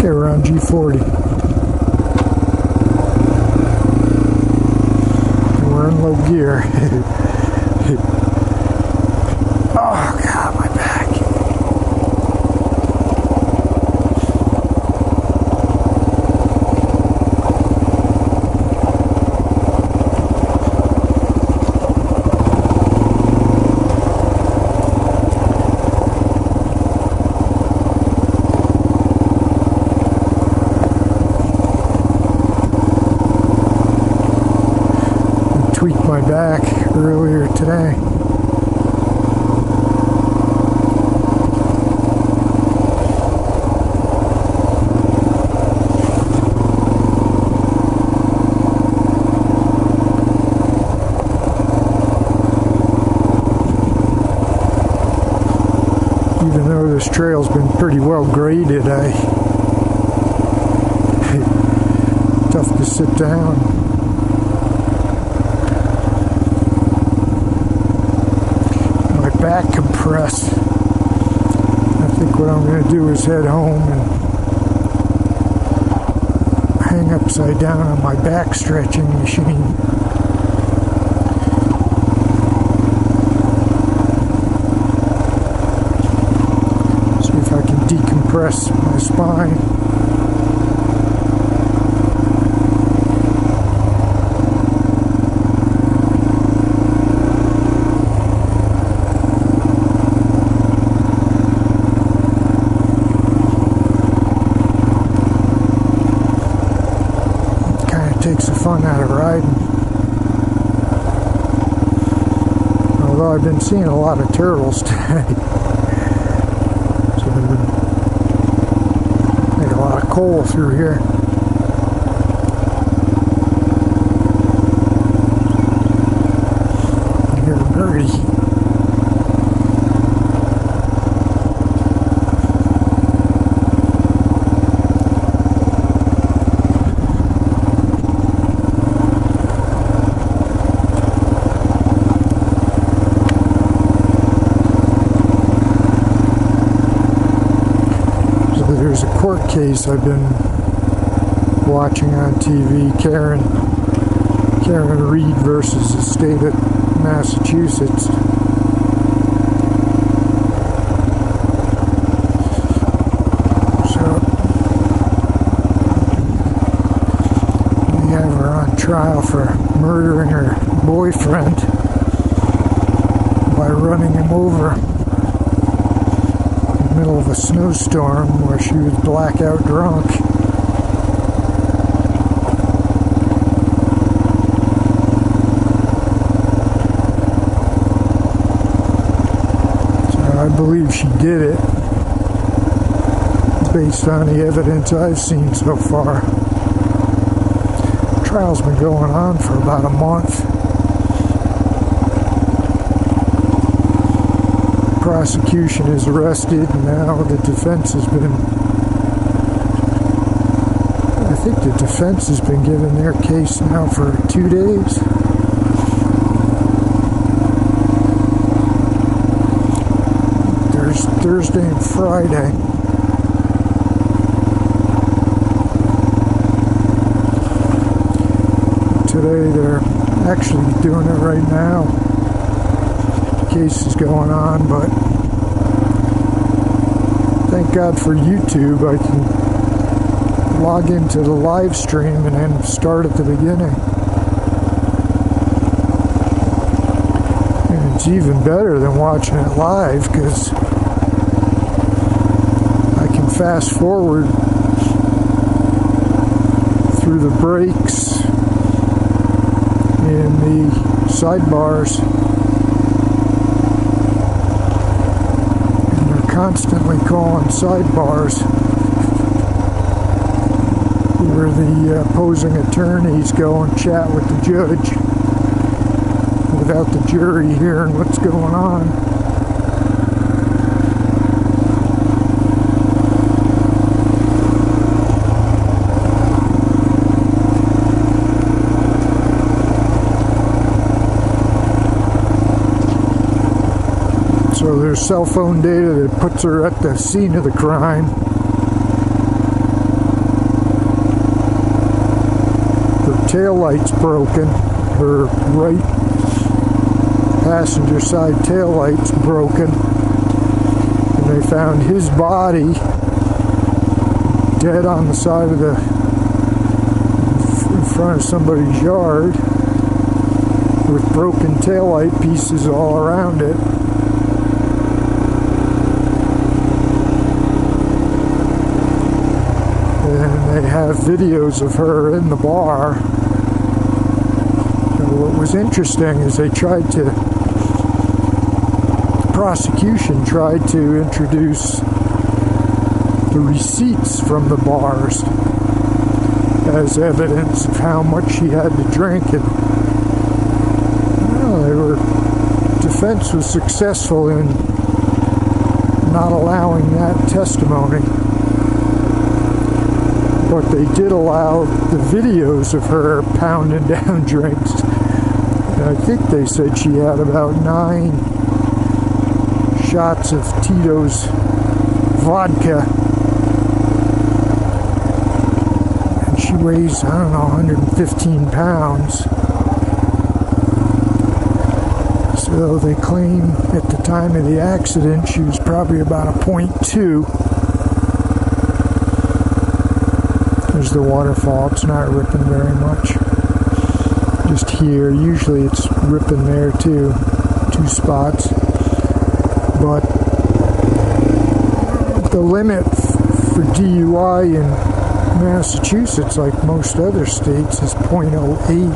Okay, we're on G40. And we're in low gear. Oh, God, my back. Tweaked my back earlier today. Even though this trail's been pretty well graded, tough to sit down. Back compressed. I think what I'm going to do is head home and hang upside down on my back stretching machine. See if I can decompress my spine. Takes the fun out of riding. Although I've been seeing a lot of turtles today. So they've been making a lot of coal through here. Here, birdie. There's a court case I've been watching on TV, Karen Reed versus the state of Massachusetts. So they have her on trial for murdering her boyfriend by running him over middle of a snowstorm where she was blackout drunk. So I believe she did it based on the evidence I've seen so far. The trial's been going on for about a month. Prosecution is arrested, and now the defense has been, I think the defense has been given their case now for 2 days. There's Thursday and Friday. Today they're actually doing it right now. Case is going on, but thank God for YouTube. I can log into the live stream and then start at the beginning. And it's even better than watching it live because I can fast forward through the breaks in the sidebars. Constantly calling sidebars where the opposing attorneys go and chat with the judge without the jury hearing what's going on. So there's cell phone data that puts her at the scene of the crime. taillight's broken. Her right passenger side taillight's broken. And they found his body dead on the side of the, in front of somebody's yard, with broken taillight pieces all around it. And they have videos of her in the bar. And what was interesting is the prosecution tried to introduce the receipts from the bars as evidence of how much she had to drink, and defense was successful in not allowing that testimony. But they did allow the videos of her pounding down drinks. And I think they said she had about 9 shots of Tito's vodka. And she weighs, I don't know, 115 pounds. So they claim at the time of the accident she was probably about a 0.2. There's the waterfall. It's not ripping very much. Just here. Usually it's ripping there too. 2 spots. But the limit for DUI in Massachusetts, like most other states, is 0.08.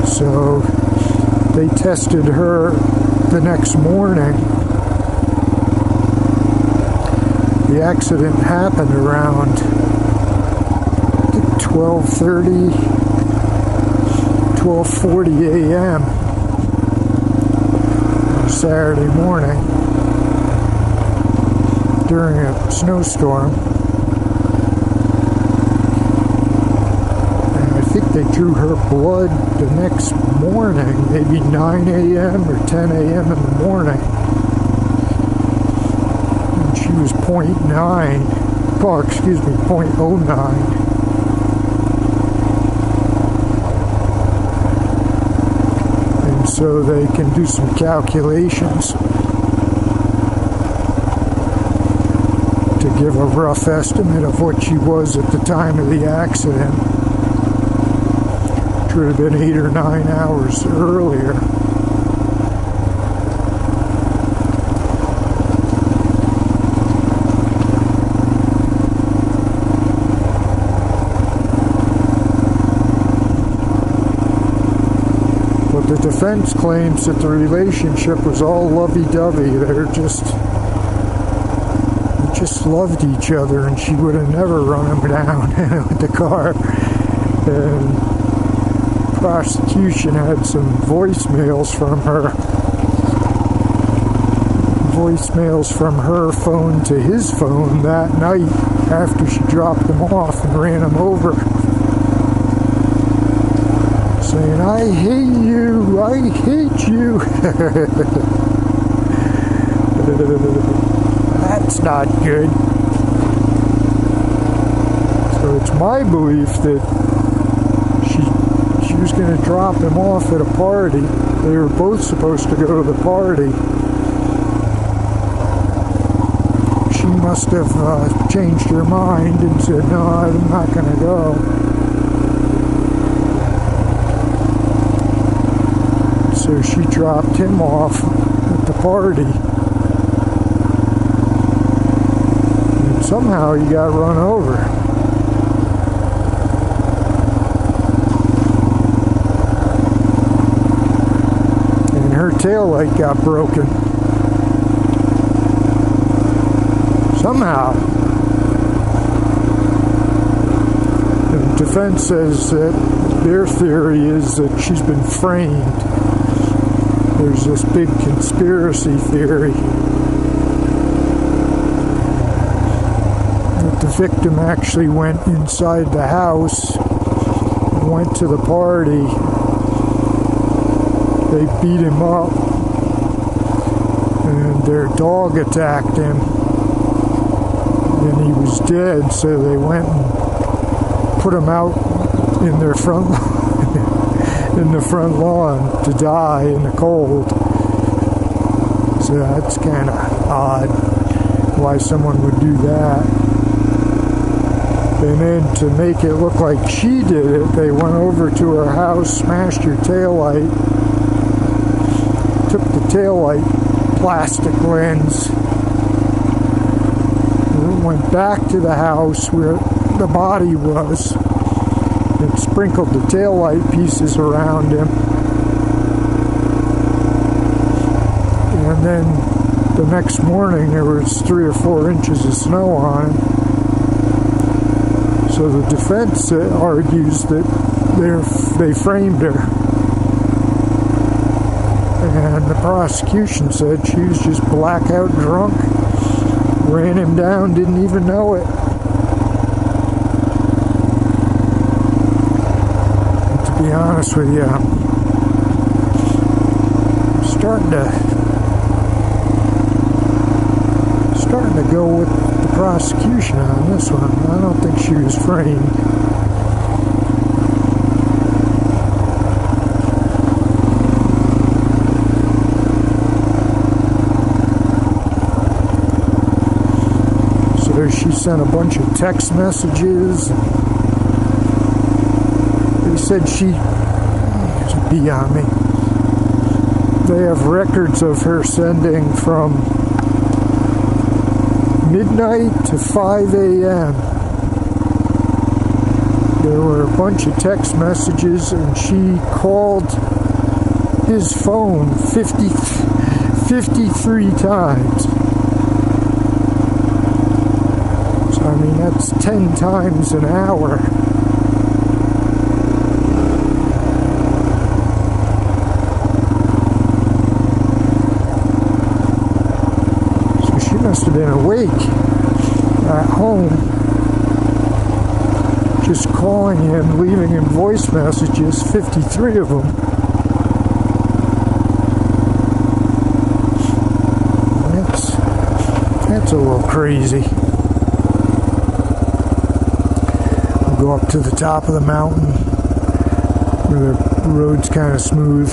So they tested her the next morning. The accident happened around, I think, 12:40 a.m. Saturday morning during a snowstorm. And I think they drew her blood the next morning, maybe 9 a.m. or 10 a.m. in the morning. She was 0.9, oh, excuse me, 0.09. And so they can do some calculations to give a rough estimate of what she was at the time of the accident. It would have been 8 or 9 hours earlier. The defense claims that the relationship was all lovey-dovey. They just loved each other, and she would have never run him down with the car. And the prosecution had some voicemails from her phone to his phone that night after she dropped him off and ran him over, saying, "I hate you, I hate you." That's not good. So it's my belief that she was going to drop him off at a party. They were both supposed to go to the party. She must have changed her mind and said, "No, I'm not going to go." So she dropped him off at the party. And somehow he got run over. And her taillight got broken. Somehow. The defense says that their theory is that she's been framed. There's this big conspiracy theory that the victim actually went inside the house, went to the party, they beat him up, and their dog attacked him, and he was dead, so they went and put him out in their front in the front lawn to die in the cold. So that's kind of odd why someone would do that. And then to make it look like she did it, they went over to her house, smashed her taillight, took the taillight plastic lens, and went back to the house where the body was, and sprinkled the taillight pieces around him. And then the next morning there was 3 or 4 inches of snow on him. So the defense argues that they framed her. And the prosecution said she was just blackout drunk, ran him down, didn't even know it. And to be honest with you, I'm starting to go with the prosecution on this one. I don't think she was framed. So she sent a bunch of text messages. They said she be on me. They have records of her sending from midnight to 5 a.m. There were a bunch of text messages, and she called his phone 53 times. So, I mean, that's 10 times an hour. Must have been awake at home, just calling him, leaving him voice messages, 53 of them. That's a little crazy. We'll go up to the top of the mountain where the road's kind of smooth.